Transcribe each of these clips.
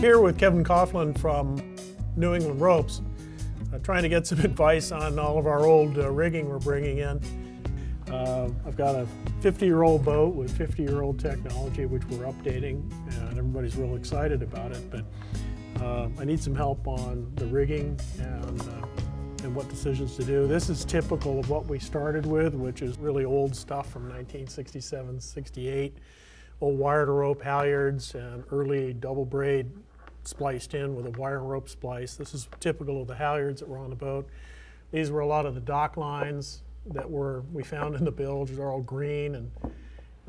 Here with Kevin Coughlin from New England Ropes, trying to get some advice on all of our old rigging we're bringing in. I've got a 50-year-old boat with 50-year-old technology, which we're updating, and everybody's real excited about it. But I need some help on the rigging and what decisions to do. This is typical of what we started with, which is really old stuff from 1967, 68. Old wire to rope halyards and early double braid spliced in with a wire and rope splice. This is typical of the halyards that were on the boat. These were a lot of the dock lines that we found in the bilge. They're all green, and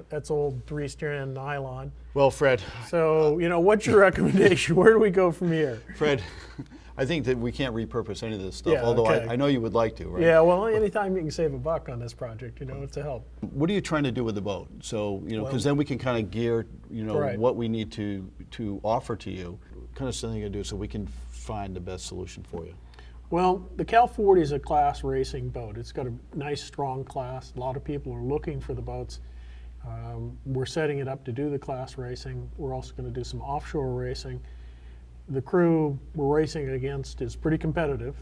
that's old 3-strand nylon. Well, Fred. So, what's your recommendation? Where do we go from here? Fred, I think that we can't repurpose any of this stuff, Yeah, although okay. I know you would like to, right? Yeah, well, anytime you can save a buck on this project, it's a help. What are you trying to do with the boat? So, because then we can kind of gear, Right. what we need to offer to you, kind of something to do so we can find the best solution for you. Well, the Cal 40 is a class racing boat. It's got a nice, strong class. A lot of people are looking for the boats. We're setting it up to do the class racing. We're also going to do some offshore racing. The crew we're racing against is pretty competitive,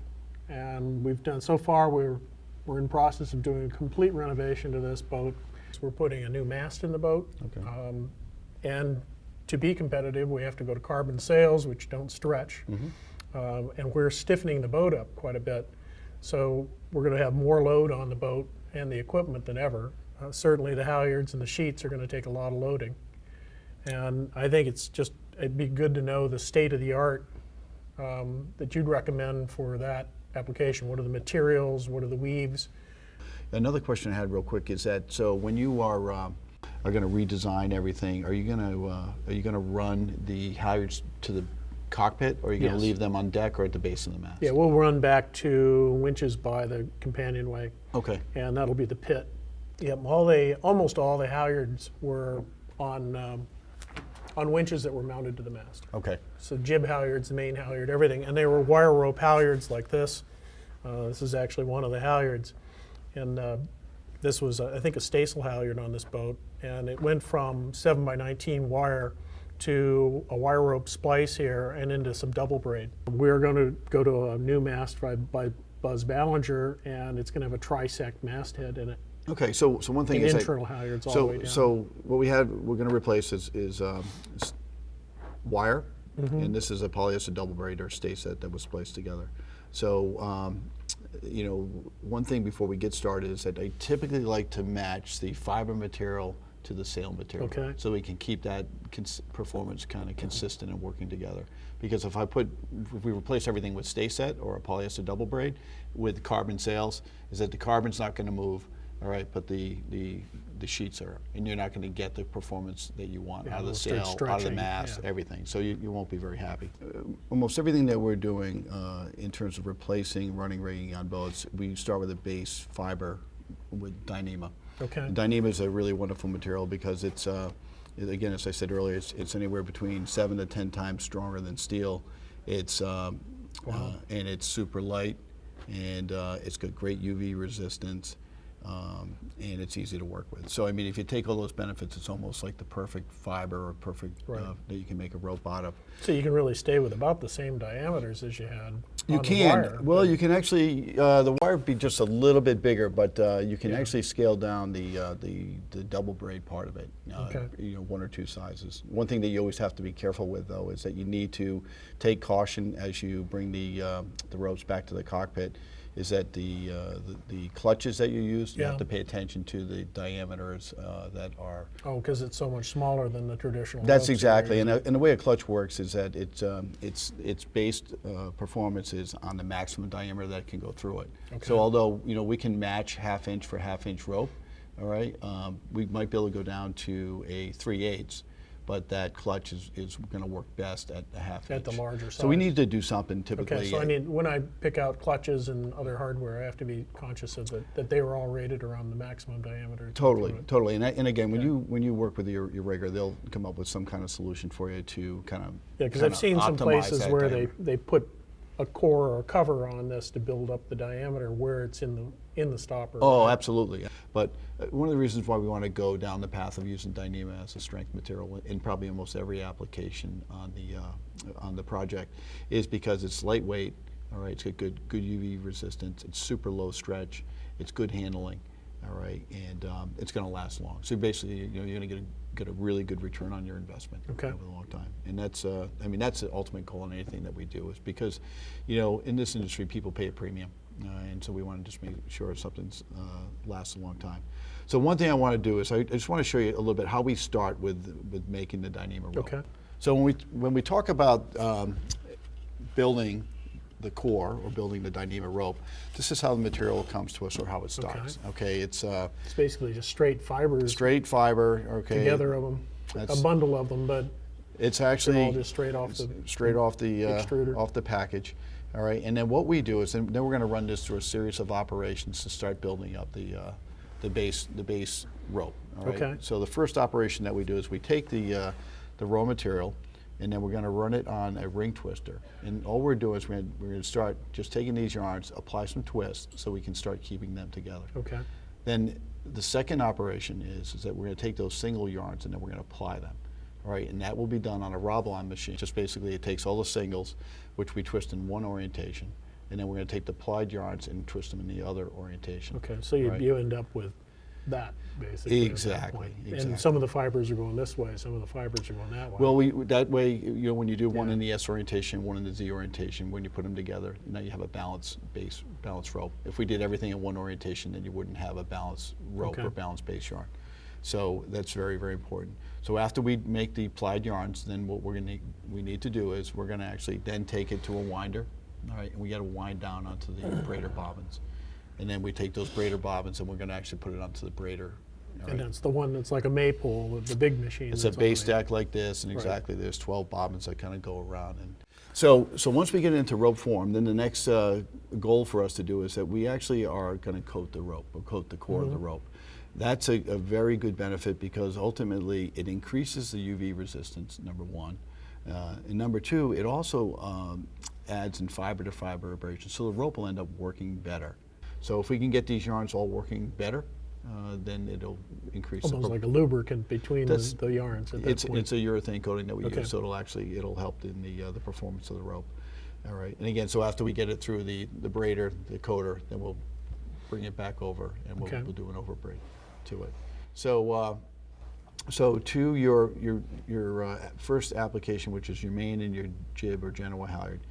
and we've done so far. We're in the process of doing a complete renovation to this boat. So we're putting a new mast in the boat, Okay. and to be competitive, we have to go to carbon sails, which don't stretch. And we're stiffening the boat up quite a bit. So we're going to have more load on the boat and the equipment than ever. Certainly the halyards and the sheets are going to take a lot of loading. And I think it'd be good to know the state of the art that you'd recommend for that application. What are the materials? What are the weaves? Another question I had real quick is that, so when you are going to redesign everything, are you going to run the halyards to the cockpit, or are you going to Yes. leave them on deck or at the base of the mast? Yeah, we'll run back to winches by the companionway, Okay. and that'll be the pit. Yep, almost all the halyards were on winches that were mounted to the mast. Okay. So jib halyards, the main halyard, everything, and they were wire rope halyards like this. This is actually one of the halyards, and this was, I think, a staysail halyard on this boat, and it went from 7x19 wire to a wire rope splice here and into some double braid. We're going to go to a new mast by Buzz Ballinger, and it's going to have a trisect masthead in it. Okay. So one thing And is internal halyards all the way down. So what we're going to replace is wire, and this is a polyester double braid or stay set that was spliced together. So one thing before we get started is that I typically like to match the fiber material to the sail material, Okay. so we can keep that performance kind of consistent and working together. Because if we replace everything with stay set or a polyester double braid with carbon sails, is that the carbon's not going to move, all right, but the sheets are, and you're not going to get the performance that you want out of the it'll start sail, out of the stretching, mast, yeah. everything. So you won't be very happy. Almost everything that we're doing in terms of replacing running rigging on boats, we start with a base fiber with Dysema. Okay. And Dysema is a really wonderful material because it's, again, as I said earlier, it's anywhere between 7 to 10 times stronger than steel. It's and it's super light, and it's got great UV resistance, and it's easy to work with. So I mean, if you take all those benefits, it's almost like the perfect fiber or perfect Right. that you can make a rope out of. So you can really stay with about the same diameters as you had You on the can. wire. Well, you can actually, the wire would be just a little bit bigger, but you can actually scale down the double braid part of it, Okay. 1 or 2 sizes. One thing that you always have to be careful with, though, is that you need to take caution as you bring the ropes back to the cockpit, is that the clutches that you use, you Yeah. have to pay attention to the diameters that are. Oh, because it's so much smaller than the traditional. That's ropes that exactly, you're and the way a clutch works is that its based performance is on the maximum diameter that can go through it. Okay. So although we can match 1/2 inch for 1/2 inch rope, all right, we might be able to go down to a 3/8, but that clutch is going to work best at a 1/2 inch. At the larger So we size. need to do something typically. Okay, so when I pick out clutches and other hardware, I have to be conscious of that they were all rated around the maximum diameter. to Totally, do it. totally, and again, when Yeah. you work with your rigger, they'll come up with some kind of solution for you to kind of. Yeah, because I've seen some places where they put a core or a cover on this to build up the diameter where it's in the stopper. Oh, right? absolutely. But one of the reasons why we want to go down the path of using Dynema as a strength material in probably almost every application on the project is because it's lightweight. All right, it's got good UV resistance. It's super low stretch. It's good handling. All right, and it's going to last long. So basically, you're going to get a really good return on your investment Okay. over a long time. And that's, I mean, that's the ultimate goal in anything that we do, is because, in this industry, people pay a premium, and so we want to just make sure something's lasts a long time. So one thing I want to do is I just want to show you a little bit how we start with making the Dynema rope. Okay. So when we talk about building the core or building the Dynema rope, this is how the material comes to us or how it starts. Okay, it's It's basically just straight fibers straight fiber. Okay, together of them, a bundle of them, but it's actually all just straight off the extruder. off the package. All right, and then what we do is then we're going to run this through a series of operations to start building up the base rope. All right. Okay. So the first operation that we do is we take the raw material, and then we're going to run it on a ring twister. And all we're doing is we're going to start just taking these yarns, apply some twists so we can start keeping them together. Okay. Then the second operation is that we're going to take those single yarns and then we're going to apply them. All right, and that will be done on a Rob-on machine. Just basically it takes all the singles, which we twist in one orientation, and then we're going to take the plied yarns and twist them in the other orientation. Okay, so you end up with that, basically. Exactly, And some of the fibers are going this way, some of the fibers are going that way. Well, that way, when you do one in the S orientation, one in the Z orientation, when you put them together, now you have a balanced rope. If we did everything in one orientation, then you wouldn't have a balanced rope or balanced base yarn. So that's very, very important. So after we make the plied yarns, then what we need to do is we're going to actually then take it to a winder. All right, and we got to wind down onto the braider bobbins. And then we take those braider bobbins and we're going to actually put it onto the braider. And that's the one that's like a maypole with the big machine. It's a base stack like this, and exactly there's 12 bobbins that kind of go around. And so once we get into rope form, then the next goal for us to do is that we actually are going to coat the rope, or coat the core of the rope. That's a very good benefit because ultimately it increases the UV resistance, number one. And number two, it also adds in fiber to fiber abrasion, so the rope will end up working better. So if we can get these yarns all working better, then it'll increase. Almost like a lubricant between the yarns at that point. It's a urethane coating that we use, so it'll help in the performance of the rope. All right, and again, so after we get it through the braider, the coater, then we'll bring it back over and we'll do an overbraid to it. So so to your first application, which is your main and your jib or Genoa Halyard,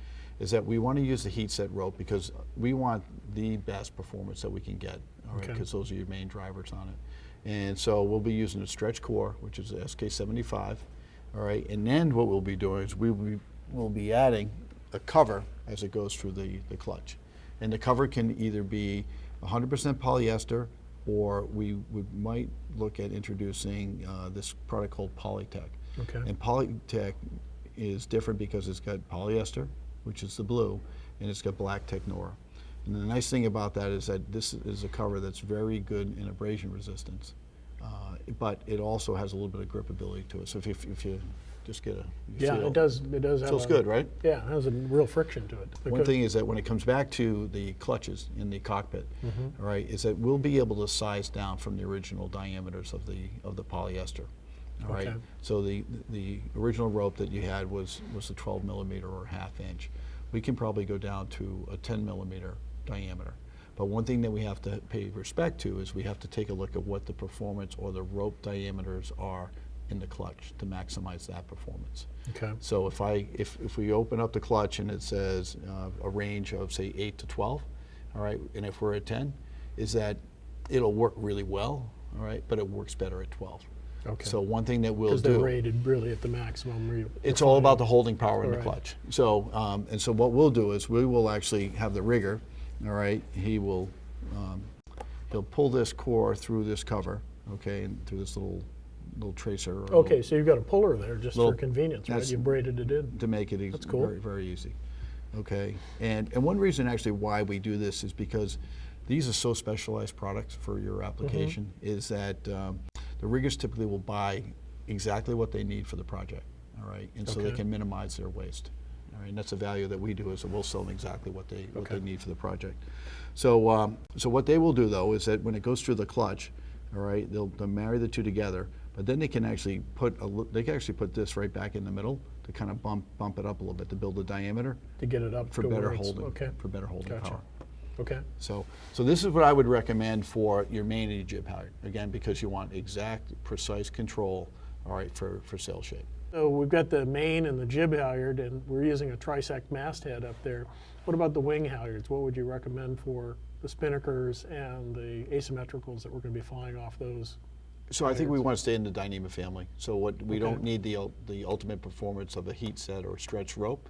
is that we want to use the heat set rope because we want the best performance that we can get, all right, because those are your main drivers on it. And so we'll be using a stretch core, which is a SK75, all right, and then what we'll be doing is we'll be adding a cover as it goes through the clutch. And the cover can either be 100% polyester, or we might look at introducing this product called Polytech. Okay. And Polytech is different because it's got polyester, which is the blue, and it's got black Technora. And the nice thing about that is that this is a cover that's very good in abrasion resistance, but it also has a little bit of gripability to it. So if you just get it does have feels good, right? Yeah, it has a real friction to it. One thing is that when it comes back to the clutches in the cockpit, all right, is that we'll be able to size down from the original diameters of the polyester. All right. So the original rope that you had was a 12 millimeter or ½ inch. We can probably go down to a 10 millimeter diameter. But one thing that we have to pay respect to is we have to take a look at what the performance or the rope diameters are in the clutch to maximize that performance. Okay. So if we open up the clutch and it says a range of say 8 to 12, all right, and if we're at 10, is that it'll work really well, all right, but it works better at 12. Okay. So one thing that we'll do. Because they're rated really at the maximum. It's all about the holding power in the clutch. So and so what we'll do is we will actually have the rigger, all right. He'll pull this core through this cover, okay, and through this little tracer. Okay, so you've got a puller there just for convenience, right? You braided it in to make it That's cool. very, very easy. Okay, and one reason actually why we do this is because these are so specialized products for your application, is that the riggers typically will buy exactly what they need for the project, all right, and so they can minimize their waste. All right, and that's the value that we do, is that we'll sell them exactly what they Okay. need for the project. So so what they will do though is that when it goes through the clutch, all right, they'll marry the two together, but then they can actually put this right back in the middle to kind of bump it up a little bit to build the diameter To get it up for to better where it's- holding, Okay. for better holding Gotcha. power. Okay. So this is what I would recommend for your main and jib halyard, again, because you want exact, precise control, all right, for sail shape. So we've got the main and the jib halyard, and we're using a trisect masthead up there. What about the wing halyards? What would you recommend for the Spinnakers and the asymmetricals that we're going to be flying off those? So I think we want to stay in the Dysema family. So we Okay. don't need the ultimate performance of a heat set or stretch rope.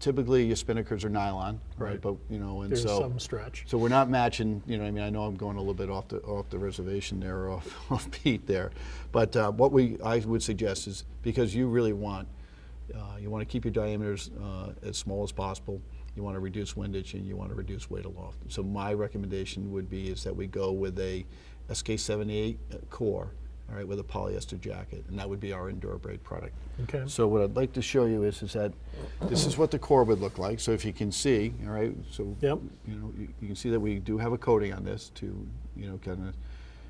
Typically, your Spinnakers are nylon, right? Right. But and There's so some stretch. So we're not matching. I mean, I know I'm going a little bit off the reservation there, or off beat there. But what I would suggest is, because you really want you want to keep your diameters as small as possible. You want to reduce windage and you want to reduce weight aloft. So my recommendation would be is that we go with a SK78 core, all right, with a polyester jacket, and that would be our Enduro Braid product. Okay. So what I'd like to show you is that this is what the core would look like. So if you can see, all right, so Yep. you can see that we do have a coating on this to kind of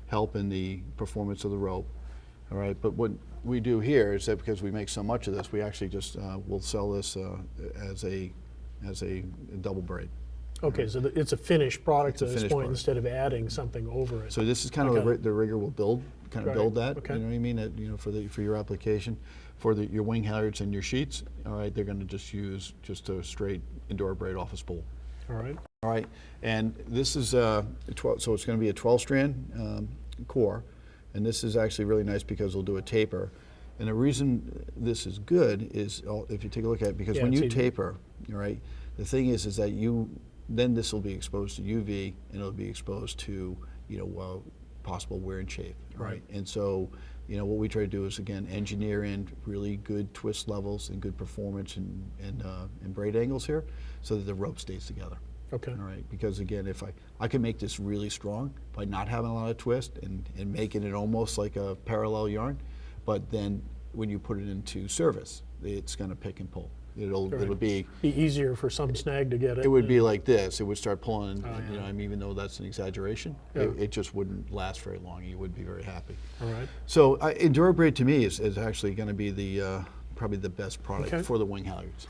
help in the performance of the rope. All right, but what we do here is that because we make so much of this, we actually just will sell this as a double braid. Okay, so it's a finished product It's a at this finished point product. instead of adding something over it. So this is kind of Okay. the rigger will build Right, build that. okay. You know what I mean? For your application, for your wing halyards and your sheets. All right, they're going to just use just a straight Enduro Braid office spool. All right. All right, and this is so it's going to be a 12-strand core, and this is actually really nice because we'll do a taper. And the reason this is good is, if you take a look at it, because Yeah, when it's you easy. taper, all right, the thing is that then this will be exposed to UV and it'll be exposed to possible wear and chafe. Right. And so what we try to do is, again, engineer in really good twist levels and good performance and braid angles here, so that the rope stays together. Okay. All right, because again, if I can make this really strong by not having a lot of twist and making it almost like a parallel yarn, but then when you put it into service, it's going to pick and pull. It'll be easier for some snag to get it. it would be like this. It would start pulling. Oh, yeah. I mean, even though that's an exaggeration, Yeah. it just wouldn't last very long. You wouldn't be very happy. All right. So Enduro Braid to me is actually going to be the probably the best product Okay. for the wing halyards.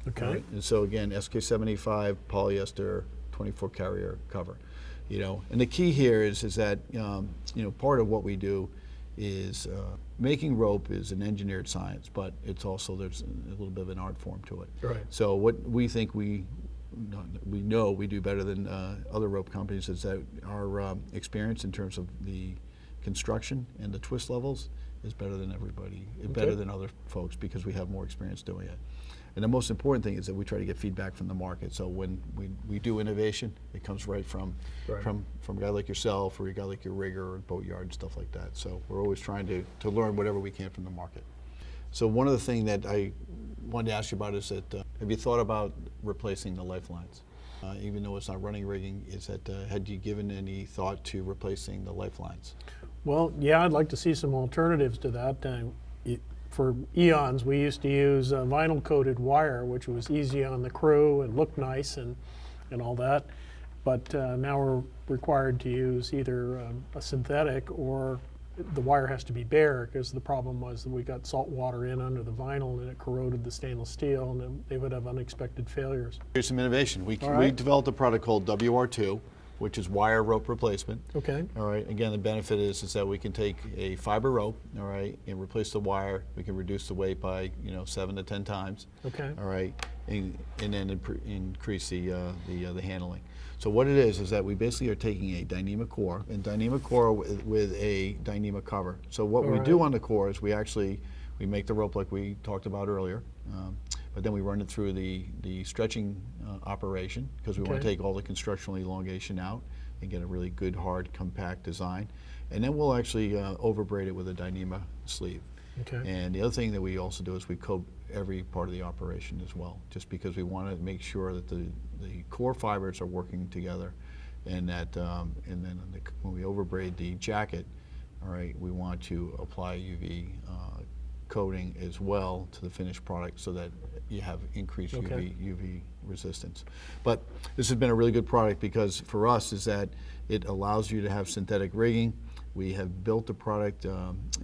Okay. Right? And so again, SK75 polyester 24 carrier cover. And the key here is that part of what we do is making rope is an engineered science, but it's also, there's a little bit of an art form to it. Right. So what we think we know we do better than other rope companies is that our experience in terms of the construction and the twist levels is better than everybody, better than other folks, because we have more experience doing it. And the most important thing is that we try to get feedback from the market. So when we do innovation, it comes right from a guy like yourself, or a guy like your rigger or boatyard and stuff like that. So we're always trying to learn whatever we can from the market. So one of the things that I wanted to ask you about is that have you thought about replacing the lifelines? Even though it's not running rigging, had you given any thought to replacing the lifelines? Well, yeah, I'd like to see some alternatives to that. For eons, we used to use vinyl-coated wire, which was easy on the crew and looked nice and all that. But now we're required to use either a synthetic, or the wire has to be bare, because the problem was that we got salt water in under the vinyl and it corroded the stainless steel, and then they would have unexpected failures. Here's some innovation. We right. developed a product called WR2, which is wire rope replacement. Okay. All right. Again, the benefit is that we can take a fiber rope, all right, and replace the wire. We can reduce the weight by 7 to 10 times. Okay. All right, and then increase the handling. So what it is that we basically are taking a Dysema core with a Dysema cover. So what we do on the core is we make the rope like we talked about earlier. But then we run it through the stretching operation, because we want to take all the constructional elongation out and get a really good, hard, compact design. And then we'll actually overbraid it with a Dysema sleeve. Okay. And the other thing that we also do is we coat every part of the operation as well, just because we want to make sure that the core fibers are working together, and that and then when we overbraid the jacket, all right, we want to apply UV coating as well to the finished product so that you have increased Okay. UV resistance. But this has been a really good product because for us is that it allows you to have synthetic rigging. We have built the product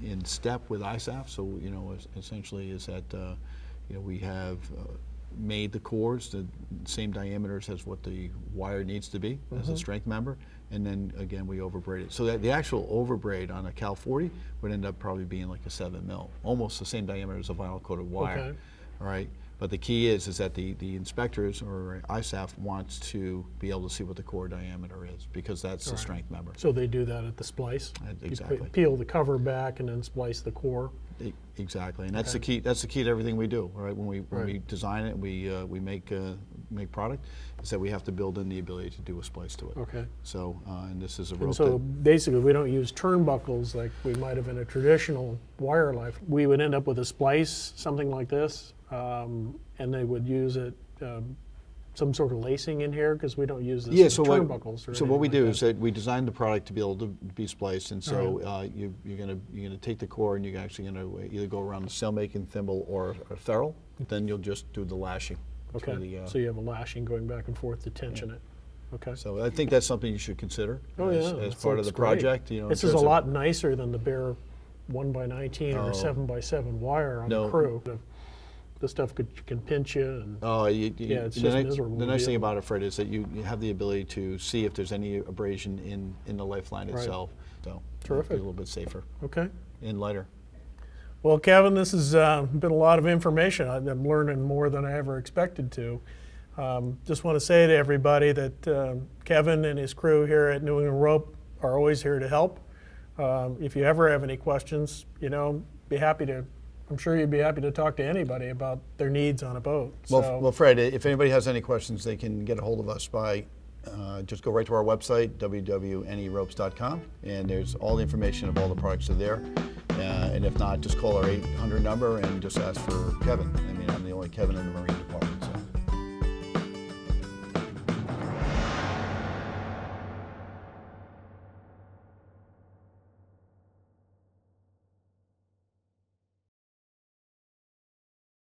in step with ISAF, so essentially is that we have made the cores the same diameters as what the wire needs to be as a strength member, and then again we overbraid it. So that the actual overbraid on a Cal 40 would end up probably being like a 7 mil, almost the same diameter as a vinyl coated wire. Okay. All right. But the key is that the inspectors or ISAF wants to be able to see what the core diameter is because that's the strength member. So they do that at the splice? Exactly. You peel the cover back and then splice the core? Exactly, and that's the key. That's the key to everything we do. Right? When we design it, we make product. Is that we have to build in the ability to do a splice to it. Okay. So and this is a And rope. so basically we don't use turnbuckles like we might have in a traditional wire life. We would end up with a splice, something like this, and they would use it, some sort of lacing in here because we don't use this with turnbuckles. So what we do is that we design the product to be able to be spliced, and so you're gonna take the core and you're actually gonna either go around the sail-making thimble or a ferrule. Then you'll just do the lashing. Okay. So you have a lashing going back and forth to tension it. Okay. So I think that's something you should consider as part of the project. This is a lot nicer than the bare 1x19 or 7x7 wire on the crew. The stuff can pinch you. And it's just miserable. The nice thing about it, Fred, is that you have the ability to see if there's any abrasion in the lifeline itself. So terrific. Be a little bit safer. Okay. And lighter. Well, Kevin, this has been a lot of information. I'm learning more than I ever expected to. Just want to say to everybody that Kevin and his crew here at New England Rope are always here to help. If you ever have any questions, be happy to. I'm sure you'd be happy to talk to anybody about their needs on a boat. Well, Fred, if anybody has any questions, they can get a hold of us by just go right to our website, www.neropes.com, and there's all the information of all the products are there. And if not, just call our 800 number and just ask for Kevin. I mean, I'm the only Kevin in the Marine Department.